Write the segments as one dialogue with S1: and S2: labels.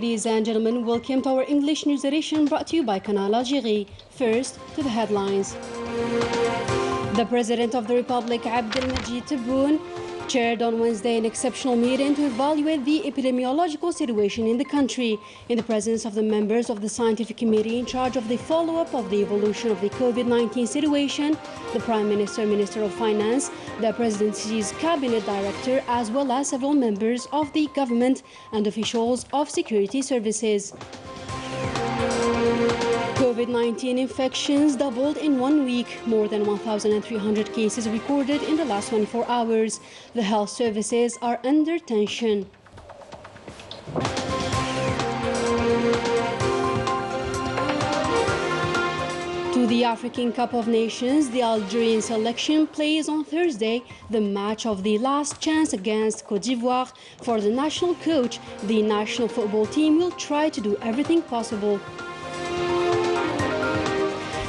S1: Ladies and gentlemen, welcome to our English news edition brought to you by Canal Algérie. First, to the headlines. The President of the Republic, Abdelmajid Tebboune, chaired on Wednesday an exceptional meeting to evaluate the epidemiological situation in the country in the presence of the members of the scientific committee in charge of the follow-up of the evolution of the COVID-19 situation, the Prime Minister, Minister of Finance, the Presidency's Cabinet Director, as well as several members of the government and officials of security services. COVID-19 infections doubled in 1 week, more than 1,300 cases recorded in the last 24 hours. The health services are under tension. To the African Cup of Nations, the Algerian selection plays on Thursday the match of the last chance against Côte d'Ivoire. For the national coach, the national football team will try to do everything possible.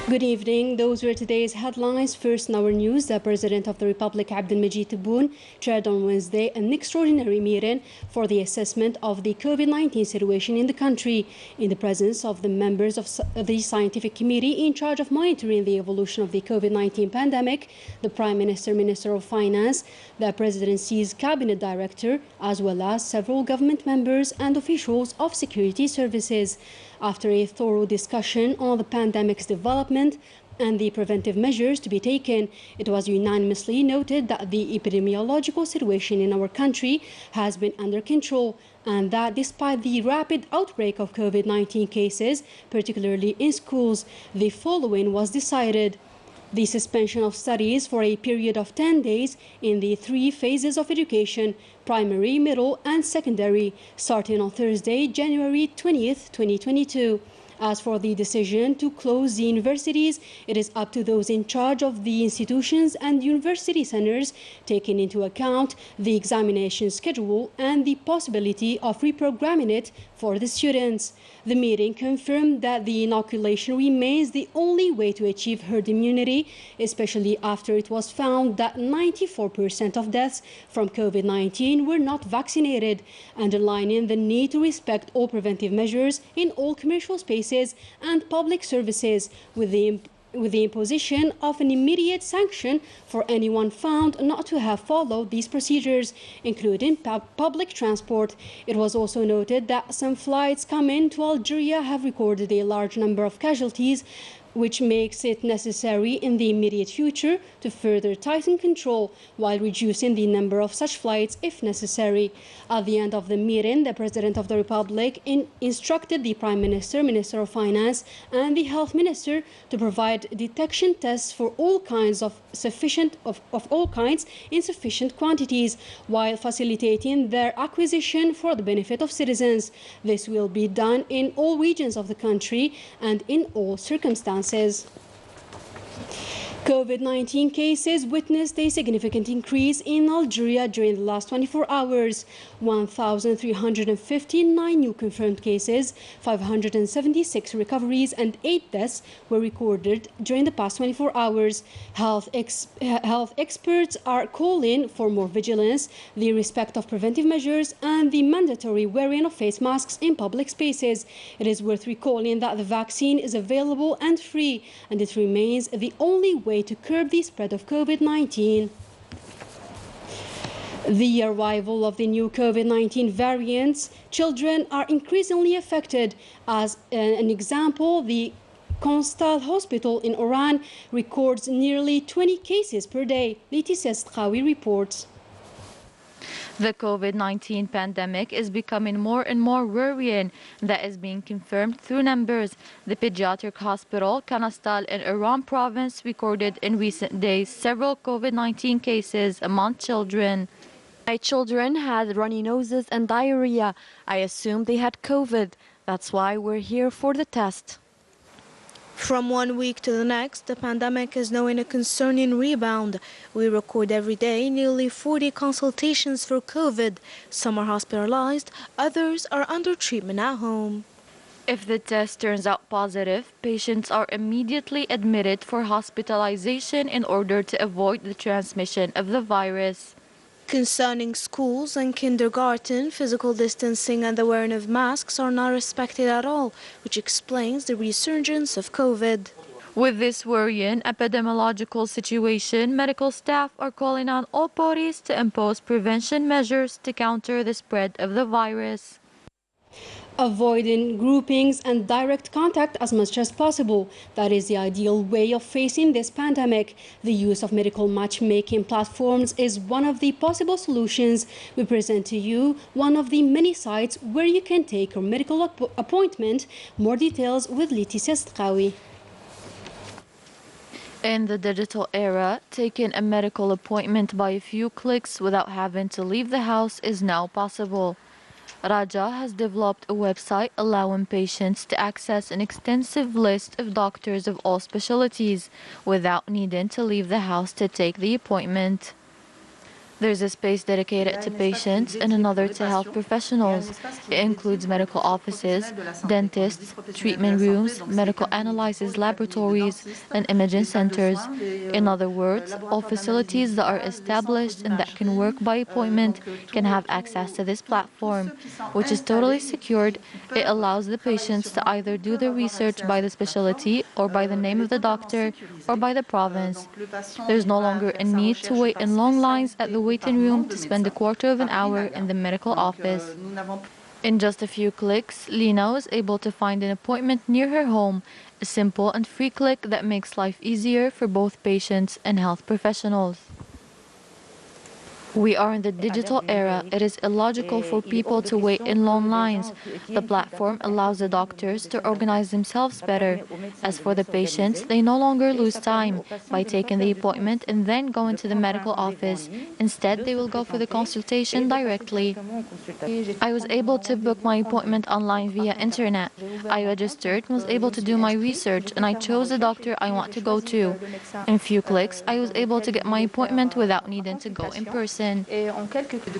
S1: Good evening. Those were today's headlines. First in our news, the President of the Republic, Abdelmajid Tebboune, chaired on Wednesday an extraordinary meeting for the assessment of the COVID-19 situation in the country in the presence of the members of the scientific committee in charge of monitoring the evolution of the COVID-19 pandemic, the Prime Minister, Minister of Finance, the Presidency's Cabinet Director, as well as several government members and officials of security services. After a thorough discussion on the pandemic's development and the preventive measures to be taken, it was unanimously noted that the epidemiological situation in our country has been under control and that despite the rapid outbreak of COVID-19 cases, particularly in schools, the following was decided. The suspension of studies for a period of 10 days in the 3 phases of education, primary, middle and secondary, starting on Thursday, January 20th, 2022. As for the decision to close the universities, it is up to those in charge of the institutions and university centers, taking into account the examination schedule and the possibility of reprogramming it for the students. The meeting confirmed that the inoculation remains the only way to achieve herd immunity, especially after it was found that 94% of deaths from COVID-19 were not vaccinated, underlining the need to respect all preventive measures in all commercial spaces and public services, with the imposition of an immediate sanction for anyone found not to have followed these procedures, including public transport. It was also noted that some flights coming to Algeria have recorded a large number of casualties, which makes it necessary in the immediate future to further tighten control while reducing the number of such flights if necessary. At the end of the meeting, the President of the Republic instructed the Prime Minister, Minister of Finance and the Health Minister to provide detection tests for all kinds in sufficient quantities while facilitating their acquisition for the benefit of citizens. This will be done in all regions of the country and in all circumstances. COVID-19 cases witnessed a significant increase in Algeria during the last 24 hours. 1,359 new confirmed cases, 576 recoveries and 8 deaths were recorded during the past 24 hours. Health experts are calling for more vigilance, the respect of preventive measures and the mandatory wearing of face masks in public spaces. It is worth recalling that the vaccine is available and free, and it remains the only way to curb the spread of COVID-19. The arrival of the new COVID-19 variants, children are increasingly affected. As an example, the Constal Hospital in Oran records nearly 20 cases per day. Laetitia Stkawi reports.
S2: The COVID-19 pandemic is becoming more and more worrying. That is being confirmed through numbers. The pediatric hospital, Canal in Oran province, recorded in recent days several COVID-19 cases among children.
S3: My children had runny noses and diarrhea. I assumed they had COVID. That's why we're here for the test.
S4: From 1 week to the next, the pandemic is now in a concerning rebound. We record every day nearly 40 consultations for COVID. Some are hospitalized, others are under treatment at home.
S2: If the test turns out positive, patients are immediately admitted for hospitalization in order to avoid the transmission of the virus.
S4: Concerning schools and kindergarten, physical distancing and the wearing of masks are not respected at all, which explains the resurgence of COVID.
S2: With this worrying epidemiological situation, medical staff are calling on all parties to impose prevention measures to counter the spread of the virus.
S1: Avoiding groupings and direct contact as much as possible. That is the ideal way of facing this pandemic. The use of medical matchmaking platforms is one of the possible solutions. We present to you one of the many sites where you can take your medical appointment. More details with Leticia Stqawi.
S2: In the digital era, taking a medical appointment by a few clicks without having to leave the house is now possible. Raja has developed a website allowing patients to access an extensive list of doctors of all specialties without needing to leave the house to take the appointment. There's a space dedicated to patients and another to health professionals. It includes medical offices, dentists, treatment rooms, medical analysis laboratories, and imaging centers. In other words, all facilities that are established and that can work by appointment can have access to this platform, which is totally secured. It allows the patients to either do the research by the specialty or by the name of the doctor or by the province. There's no longer a need to wait in long lines at the waiting room to spend a quarter of an hour in the medical office. In just a few clicks, Lina was able to find an appointment near her home, a simple and free click that makes life easier for both patients and health professionals. We are in the digital era. It is illogical for people to wait in long lines. The platform allows the doctors to organize themselves better. As for the patients, they no longer lose time by taking the appointment and then going to the medical office. Instead, they will go for the consultation directly. I was able to book my appointment online via internet. I registered and was able to do my research, and I chose the doctor I want to go to. In few clicks, I was able to get my appointment without needing to go in person.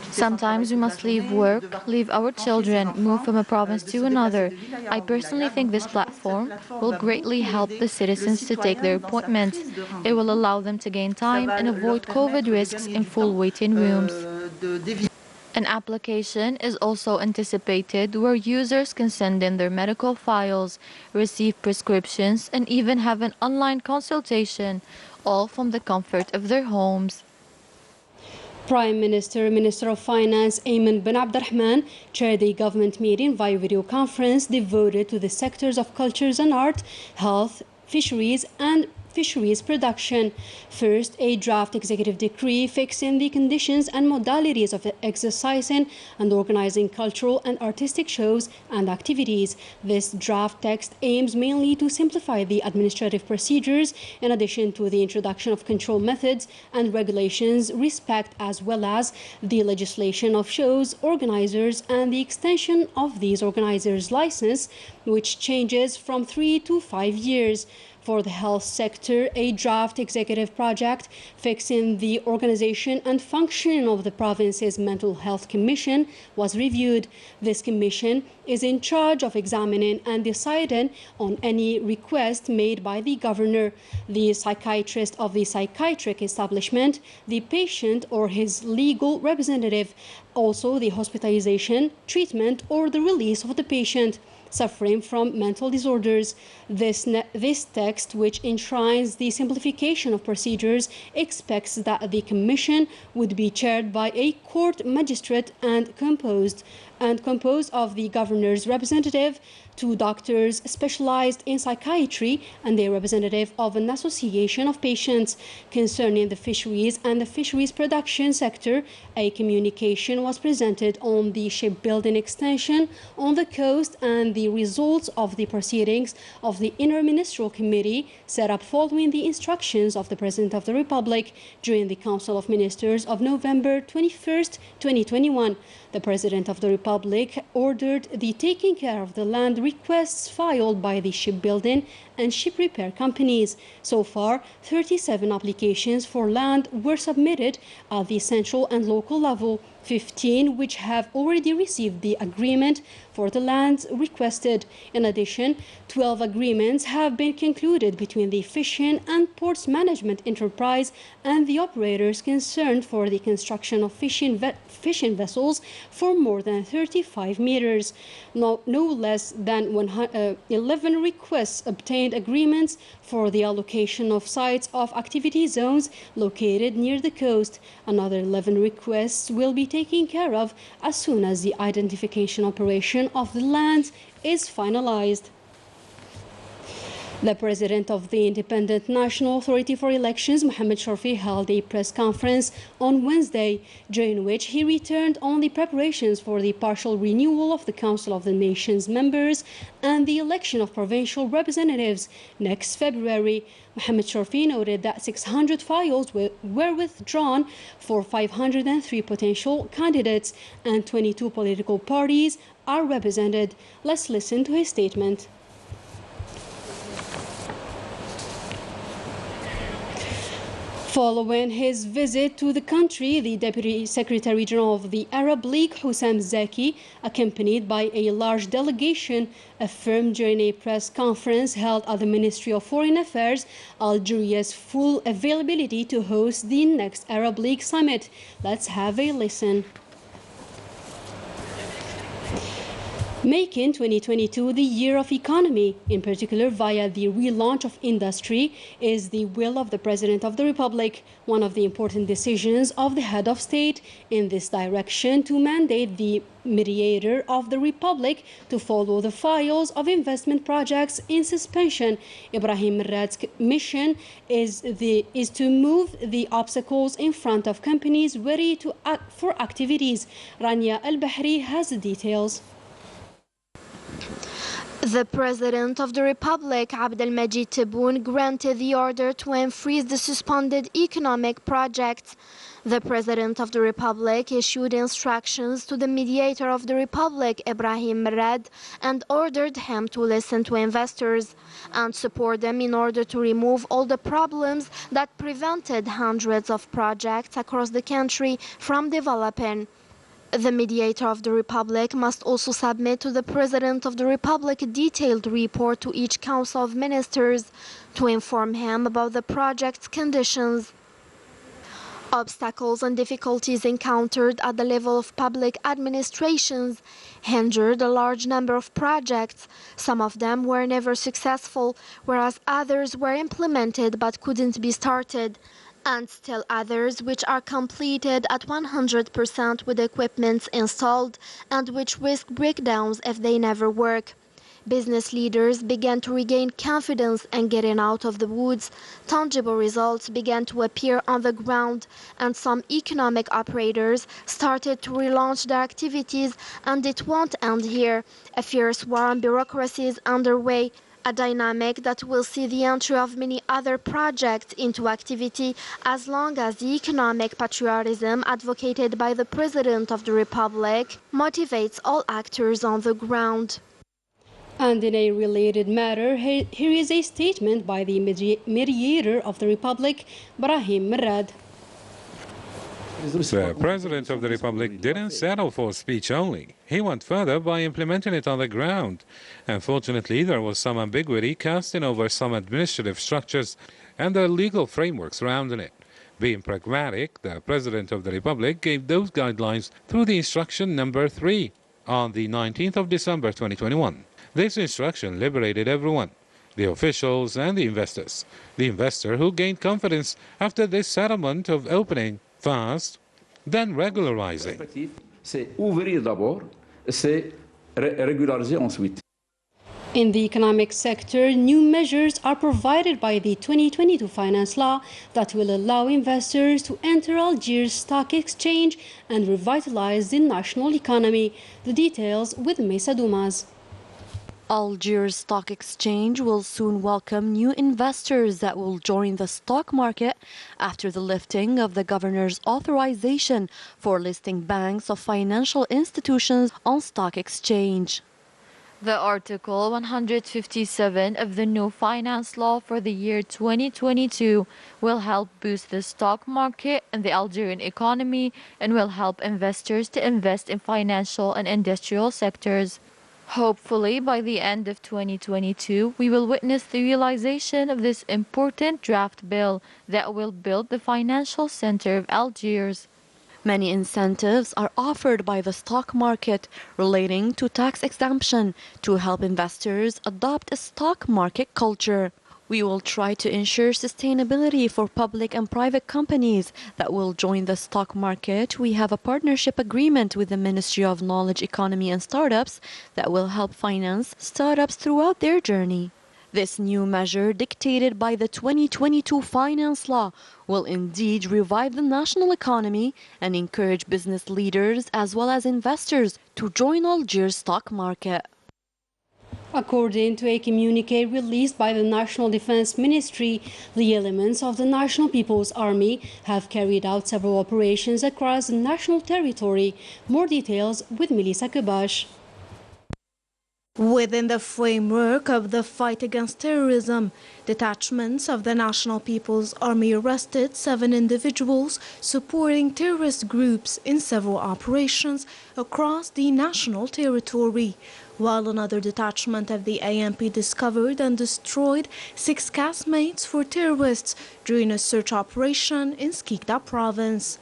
S2: Sometimes we must leave work, leave our children, move from a province to another. I personally think this platform will greatly help the citizens to take their appointments. It will allow them to gain time and avoid COVID risks in full waiting rooms. An application is also anticipated where users can send in their medical files, receive prescriptions, and even have an online consultation, all from the comfort of their homes.
S1: Prime Minister, Minister of Finance Ayman bin Abdurrahman chaired a government meeting via video conference devoted to the sectors of cultures and art, health, fisheries and fisheries production. First, a draft executive decree fixing the conditions and modalities of exercising and organizing cultural and artistic shows and activities. This draft text aims mainly to simplify the administrative procedures in addition to the introduction of control methods and regulations, respect as well as the legislation of shows organizers and the extension of these organizers' license, which changes from 3 to 5 years. For the health sector, a draft executive project fixing the organization and functioning of the province's Mental Health Commission was reviewed. This commission is in charge of examining and deciding on any request made by the governor, the psychiatrist of the psychiatric establishment, the patient or his legal representative, also the hospitalization, treatment or the release of the patient suffering from mental disorders. This text, which enshrines the simplification of procedures, expects that the commission would be chaired by a court magistrate and composed of the governor's representative, 2 doctors specialized in psychiatry, and a representative of an association of patients. Concerning the fisheries and the fisheries production sector, a communication was presented on the shipbuilding extension on the coast and the results of the proceedings of the interministerial committee set up following the instructions of the President of the Republic during the Council of Ministers of November 21st, 2021. The President of the Republic ordered the taking care of the land requests filed by the shipbuilding and ship repair companies. So far, 37 applications for land were submitted at the central and local level, 15 which have already received the agreement for the lands requested. In addition, 12 agreements have been concluded between the Fishing and Ports Management Enterprise and the operators concerned for the construction of fishing vessels for more than 35 meters. No less than 11 requests obtained agreements for the allocation of sites of activity zones located near the coast. Another 11 requests will be taken care of as soon as the identification operation of the land is finalized. The president of the Independent National Authority for Elections, Mohamed Shorfi, held a press conference on Wednesday, during which he returned on the preparations for the partial renewal of the Council of the Nation's members and the election of provincial representatives next February. Mohamed Shorfi noted that 600 files were withdrawn for 503 potential candidates and 22 political parties are represented. Let's listen to his statement. Following his visit to the country, the Deputy Secretary General of the Arab League, Hussam Zaki, accompanied by a large delegation, affirmed during a press conference held at the Ministry of Foreign Affairs Algeria's full availability to host the next Arab League summit. Let's have a listen. Making 2022 the year of economy, in particular via the relaunch of industry, is the will of the President of the Republic, one of the important decisions of the head of state in this direction to mandate the mediator of the Republic to follow the files of investment projects in suspension. Ibrahim Rad's mission is to move the obstacles in front of companies ready for activities. Rania Al-Bahri has the details.
S4: The President of the Republic, Abdelmajid Tebboune, granted the order to unfreeze the suspended economic projects. The President of the Republic issued instructions to the mediator of the Republic, Ibrahim Rad, and ordered him to listen to investors and support them in order to remove all the problems that prevented hundreds of projects across the country from developing. The mediator of the Republic must also submit to the President of the Republic a detailed report to each Council of Ministers to inform him about the project's conditions. Obstacles and difficulties encountered at the level of public administrations hindered a large number of projects. Some of them were never successful, whereas others were implemented but couldn't be started, and still others which are completed at 100% with equipment installed and which risk breakdowns if they never work. Business leaders began to regain confidence and getting out of the woods. Tangible results began to appear on the ground, and some economic operators started to relaunch their activities, and it won't end here. A fierce war on bureaucracy is underway, a dynamic that will see the entry of many other projects into activity as long as the economic patriotism advocated by the President of the Republic motivates all actors on the ground.
S1: And in a related matter, here is a statement by the mediator of the Republic, Brahim Rad.
S5: The President of the Republic didn't settle for speech only. He went further by implementing it on the ground. Unfortunately, there was some ambiguity casting over some administrative structures and the legal framework surrounding it. Being pragmatic, the President of the Republic gave those guidelines through the instruction number 3 on the 19th of December 2021. This instruction liberated everyone, the officials and the investors. The investor who gained confidence after this settlement of opening fast, then regularizing.
S1: In the economic sector, new measures are provided by the 2022 finance law that will allow investors to enter Algiers Stock Exchange and revitalize the national economy. The details with Mesa Dumas.
S3: Algiers Stock Exchange will soon welcome new investors that will join the stock market after the lifting of the governor's authorization for listing banks of financial institutions on stock exchange.
S2: The Article 157 of the new finance law for the year 2022 will help boost the stock market and the Algerian economy and will help investors to invest in financial and industrial sectors. Hopefully, by the end of 2022, we will witness the realization of this important draft bill that will build the financial center of Algiers.
S3: Many incentives are offered by the stock market relating to tax exemption to help investors adopt a stock market culture. We will try to ensure sustainability for public and private companies that will join the stock market. We have a partnership agreement with the Ministry of Knowledge, Economy and Startups that will help finance startups throughout their journey. This new measure, dictated by the 2022 finance law, will indeed revive the national economy and encourage business leaders as well as investors to join Algiers stock market.
S1: According to a communique released by the National Defense Ministry, the elements of the National People's Army have carried out several operations across the national territory. More details with Melissa Kubash.
S4: Within the framework of the fight against terrorism, detachments of the National People's Army arrested 7 individuals supporting terrorist groups in several operations across the national territory, while another detachment of the ANP discovered and destroyed 6 casemates for terrorists during a search operation in Skikda province.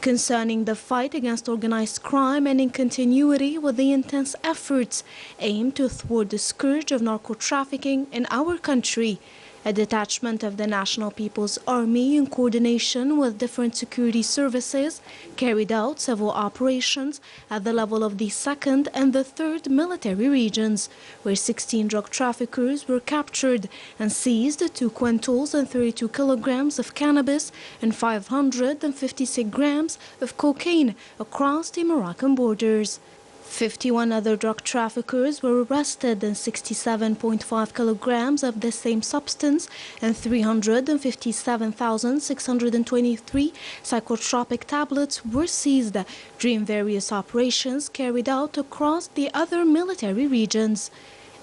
S4: Concerning the fight against organized crime and in continuity with the intense efforts aimed to thwart the scourge of narco-trafficking in our country, a detachment of the National People's Army, in coordination with different security services, carried out several operations at the level of the 2nd and the 3rd military regions, where 16 drug traffickers were captured and seized 2 quintals and 32 kilograms of cannabis and 556 grams of cocaine across the Moroccan borders. 51 other drug traffickers were arrested and 67.5 kilograms of the same substance and 357,623 psychotropic tablets were seized during various operations carried out across the other military regions.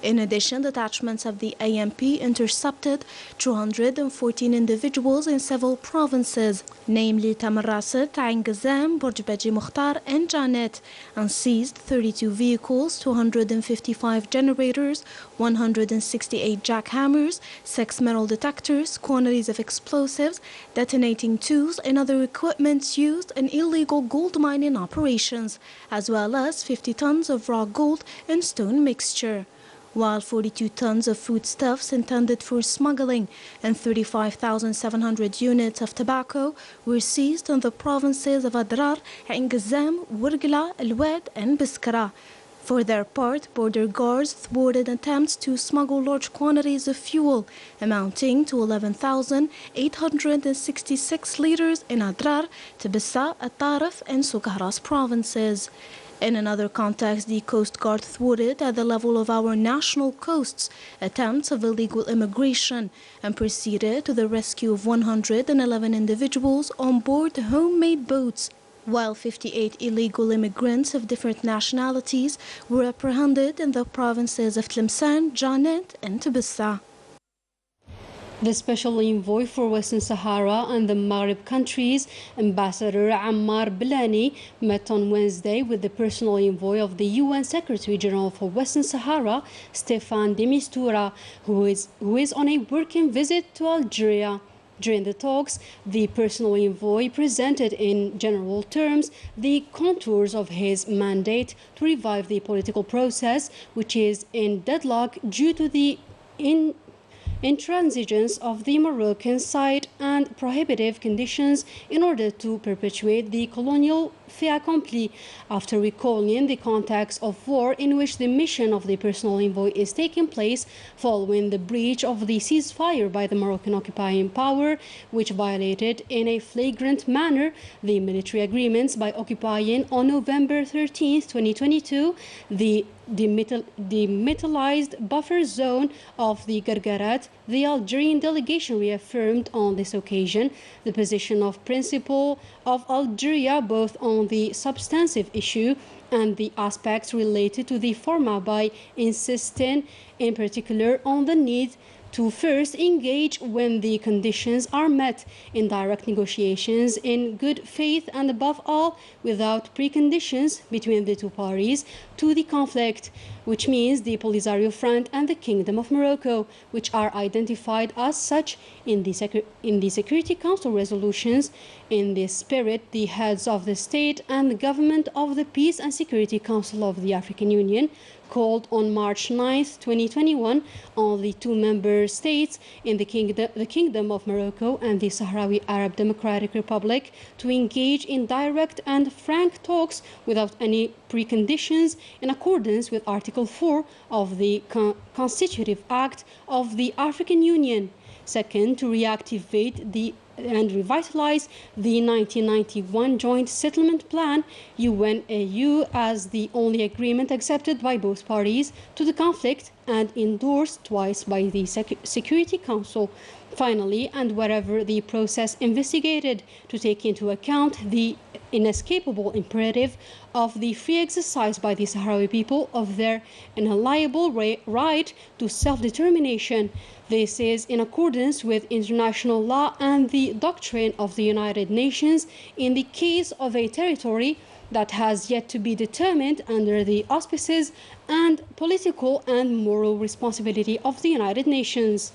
S4: In addition, detachments of the ANP intercepted 214 individuals in several provinces, namely Tamarasset, Ain Ghazam, Borj Beji Mukhtar and Janet, and seized 32 vehicles, 255 generators, 168 jackhammers, 6 metal detectors, quantities of explosives, detonating tools and other equipment used in illegal gold mining operations, as well as 50 tons of raw gold and stone mixture, while 42 tons of foodstuffs intended for smuggling and 35,700 units of tobacco were seized in the provinces of Adrar, Ain Ghazam, Wargla, El Wad and Biskra. For their part, border guards thwarted attempts to smuggle large quantities of fuel amounting to 11,866 liters in Adrar, Tibissa, At-Tarif and Soukahras provinces. In another context, the Coast Guard thwarted at the level of our national coasts attempts of illegal immigration and proceeded to the rescue of 111 individuals on board homemade boats, while 58 illegal immigrants of different nationalities were apprehended in the provinces of Tlemcen, Janet and Tibissa.
S1: The Special Envoy for Western Sahara and the Maghreb countries, Ambassador Ammar Bilani, met on Wednesday with the personal envoy of the UN Secretary General for Western Sahara, Stefan de Mistura, who is on a working visit to Algeria. During the talks, the personal envoy presented in general terms the contours of his mandate to revive the political process, which is in deadlock due to the intransigence of the Moroccan side and prohibitive conditions in order to perpetuate the colonial fait accompli, after recalling the context of war in which the mission of the personal envoy is taking place following the breach of the ceasefire by the Moroccan occupying power, which violated in a flagrant manner the military agreements by occupying on November 13, 2022, the demilitarized buffer zone of the Gargarat. The Algerian delegation reaffirmed on this occasion the position of principle of Algeria both on on the substantive issue and the aspects related to the format by insisting in particular on the need to first engage when the conditions are met in direct negotiations in good faith and above all without preconditions between the two parties to the conflict, which means the Polisario Front and the Kingdom of Morocco, which are identified as such in the Security Council resolutions. In this spirit, the heads of the state and the government of the Peace and Security Council of the African Union called on March 9, 2021, on the two member states in the Kingdom of Morocco and the Sahrawi Arab Democratic Republic to engage in direct and frank talks without any preconditions in accordance with Article 4 of the Constitutive Act of the African Union. Second, to reactivate and revitalize the 1991 Joint Settlement Plan, UN-AU, as the only agreement accepted by both parties to the conflict and endorsed twice by the Security Council. Finally, and wherever the process investigated, to take into account the inescapable imperative of the free exercise by the Sahrawi people of their inalienable right to self-determination. This is in accordance with international law and the doctrine of the United Nations in the case of a territory that has yet to be determined under the auspices and political and moral responsibility of the United Nations.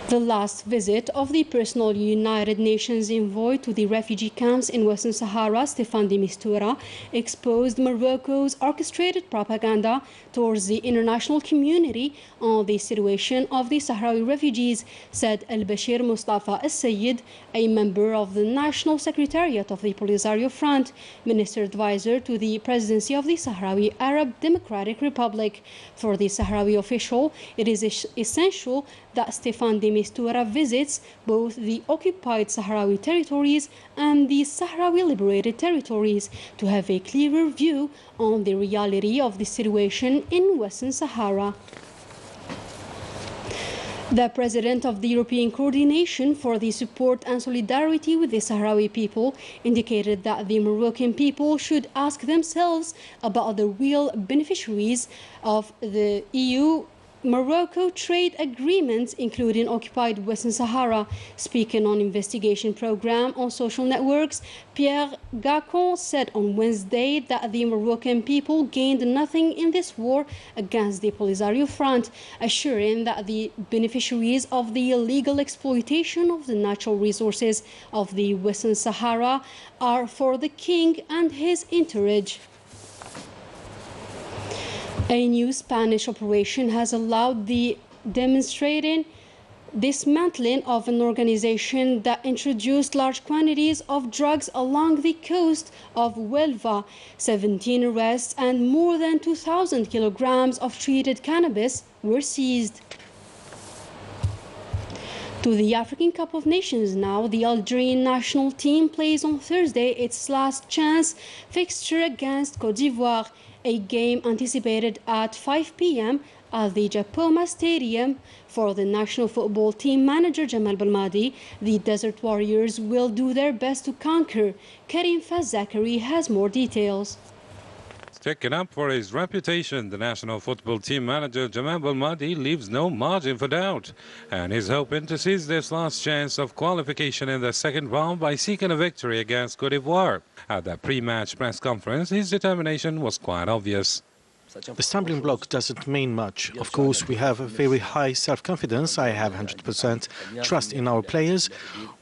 S1: The last visit of the personal United Nations envoy to the refugee camps in Western Sahara, Stéphane de Mistura, exposed Morocco's orchestrated propaganda towards the international community on the situation of the Sahrawi refugees, said Al-Bashir Mustafa Al-Sayyid, a member of the National Secretariat of the Polisario Front, Minister Advisor to the Presidency of the Sahrawi Arab Democratic Republic. For the Sahrawi official, it is essential that Stéphane de Mistura visits both the occupied Sahrawi territories and the Sahrawi liberated territories to have a clearer view on the reality of the situation in Western Sahara. The president of the European Coordination for the Support and Solidarity with the Sahrawi people indicated that the Moroccan people should ask themselves about the real beneficiaries of the EU-Morocco trade agreements, including occupied Western Sahara. Speaking on investigation program on social networks, Pierre Gacon said on Wednesday that the Moroccan people gained nothing in this war against the Polisario Front, assuring that the beneficiaries of the illegal exploitation of the natural resources of the Western Sahara are for the king and his entourage. A new Spanish operation has allowed the dismantling of an organization that introduced large quantities of drugs along the coast of Huelva. 17 arrests and more than 2,000 kilograms of treated cannabis were seized. To the African Cup of Nations now, the Algerian national team plays on Thursday its last chance fixture against Côte d'Ivoire, a game anticipated at 5 p.m. at the Japoma Stadium. For the national football team manager Jamal Belmadi, the Desert Warriors will do their best to conquer. Karim Faz-Zakari has more details.
S5: Sticking up for his reputation, the national football team manager Jamal Belmadi leaves no margin for doubt and is hoping to seize this last chance of qualification in the second round by seeking a victory against Côte d'Ivoire. At the pre-match press conference, his determination was quite obvious.
S6: The stumbling block doesn't mean much. Of course, we have a very high self-confidence. I have 100% trust in our players.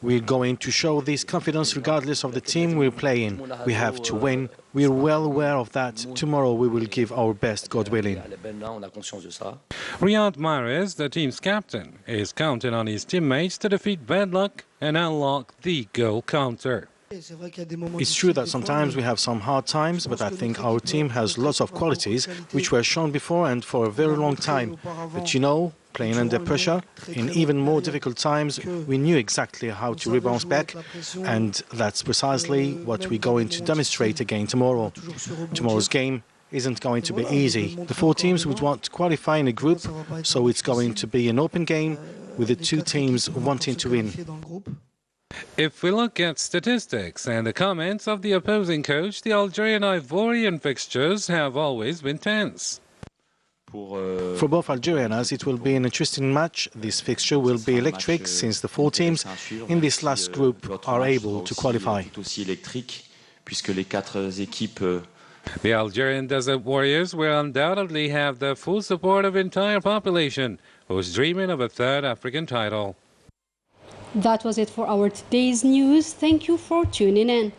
S6: We're going to show this confidence regardless of the team we're playing. We have to win. We're well aware of that. Tomorrow we will give our best, God willing.
S5: Riyad Mahrez, the team's captain, is counting on his teammates to defeat bad luck and unlock the goal counter.
S6: It's true that sometimes we have some hard times, but I think our team has lots of qualities which were shown before and for a very long time. But you know, playing under pressure, in even more difficult times, we knew exactly how to rebound back, and that's precisely what we're going to demonstrate again tomorrow. Tomorrow's game isn't going to be easy. The four teams would want to qualify in a group, so it's going to be an open game with the two teams wanting to win.
S5: If we look at statistics and the comments of the opposing coach, the Algerian-Ivorian fixtures have always been tense.
S6: For both Algerians, it will be an interesting match. This fixture will be electric since the four teams in this last group are able to qualify.
S5: The Algerian Desert Warriors will undoubtedly have the full support of the entire population, who's dreaming of a third African title.
S1: That was it for our today's news. Thank you for tuning in.